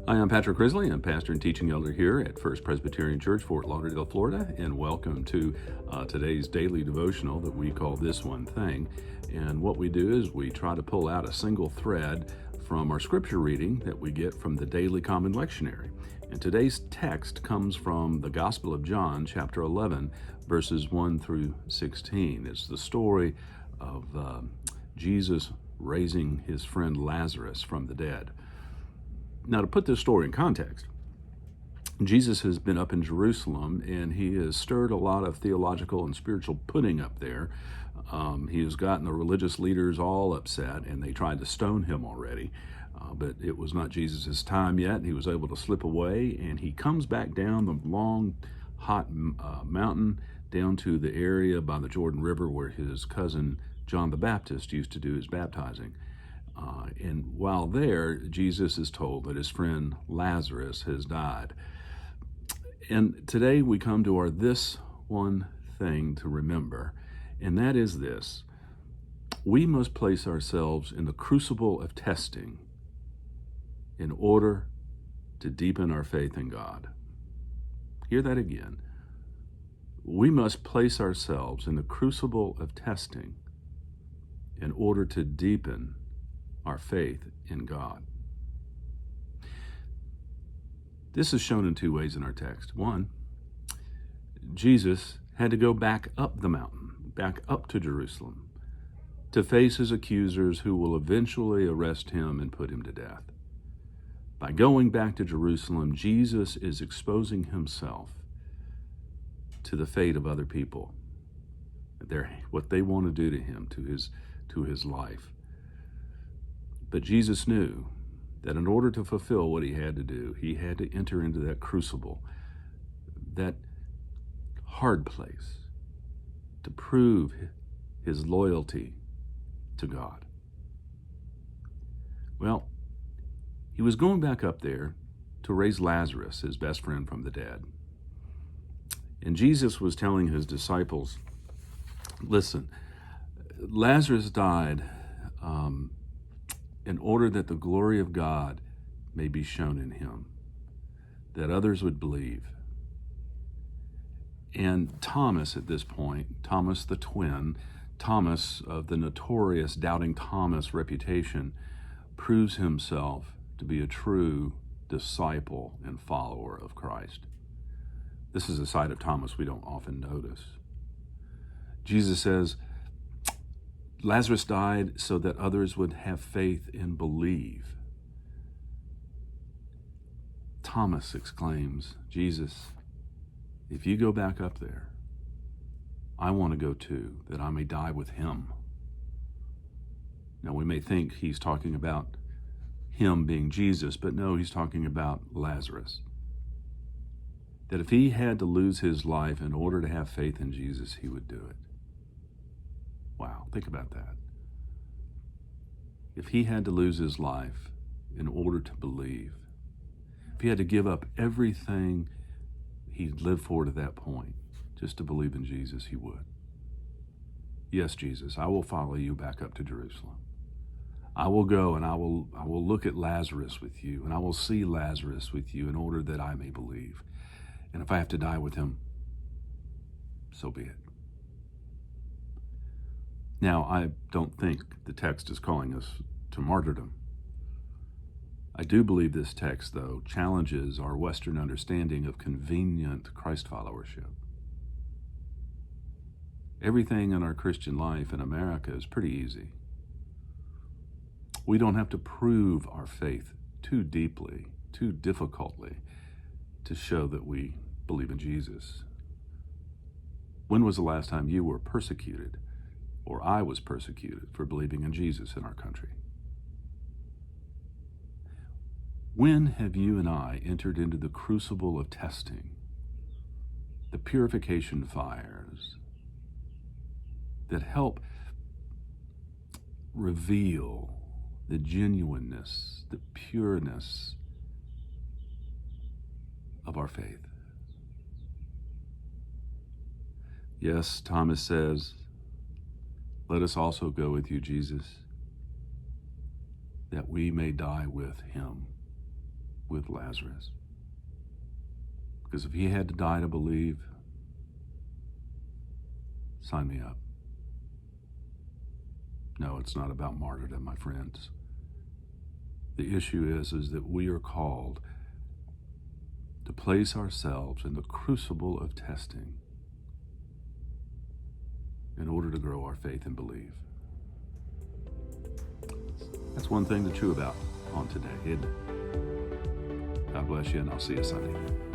Hi, I'm Patrick Risley. I'm pastor and teaching elder here at First Presbyterian Church, Fort Lauderdale, Florida, and welcome to today's daily devotional that we call This One Thing. And what we do is we try to pull out a single thread from our scripture reading that we get from the Daily Common Lectionary. And today's text comes from the Gospel of John, chapter 11, verses 1 through 16. It's the story of Jesus raising his friend Lazarus from the dead. Now, to put this story in context, Jesus has been up in Jerusalem and he has stirred a lot of theological and spiritual pudding up there. He has gotten the religious leaders all upset and they tried to stone him already, but it was not Jesus' time yet. He was able to slip away and he comes back down the long, hot mountain down to the area by the Jordan River where his cousin John the Baptist used to do his baptizing. And while there, Jesus is told that his friend Lazarus has died. And today we come to our this one thing to remember, and that is this. We must place ourselves in the crucible of testing in order to deepen our faith in God. Hear that again. We must place ourselves in the crucible of testing in order to deepen our faith in God. This is shown in two ways in our text. One, Jesus had to go back up the mountain, back up to Jerusalem, to face his accusers who will eventually arrest him and put him to death. By going back to Jerusalem, Jesus is exposing himself to the fate of other people, what they want to do to him, to his life. But Jesus knew that in order to fulfill what he had to do, he had to enter into that crucible, that hard place, to prove his loyalty to God. Well, he was going back up there to raise Lazarus, his best friend from the dead. And Jesus was telling his disciples, listen, Lazarus died in order that the glory of God may be shown in him, that others would believe. And Thomas at this point, Thomas the twin, Thomas of the notorious Doubting Thomas reputation, proves himself to be a true disciple and follower of Christ. This is a side of Thomas we don't often notice. Jesus says, Lazarus died so that others would have faith and believe. Thomas exclaims, Jesus, if you go back up there, I want to go too, that I may die with him. Now we may think he's talking about him being Jesus, but no, he's talking about Lazarus. That if he had to lose his life in order to have faith in Jesus, he would do it. Wow, think about that. If he had to lose his life in order to believe, if he had to give up everything he'd lived for to that point just to believe in Jesus, he would. Yes, Jesus, I will follow you back up to Jerusalem. I will go and I will look at Lazarus with you, and I will see Lazarus with you in order that I may believe. And if I have to die with him, so be it. Now, I don't think the text is calling us to martyrdom. I do believe this text, though, challenges our Western understanding of convenient Christ followership. Everything in our Christian life in America is pretty easy. We don't have to prove our faith too deeply, too difficultly, to show that we believe in Jesus. When was the last time you were persecuted, or I was persecuted for believing in Jesus in our country? When have you and I entered into the crucible of testing, the purification fires that help reveal the genuineness, the pureness of our faith? Yes, Thomas says, let us also go with you, Jesus, that we may die with him. with Lazarus. Because if he had to die to believe, sign me up. No, it's not about martyrdom, my friends. The issue is that we are called to place ourselves in the crucible of testing in order to grow our faith and believe. That's one thing to chew about on today, isn't it? God bless you, and I'll see you Sunday.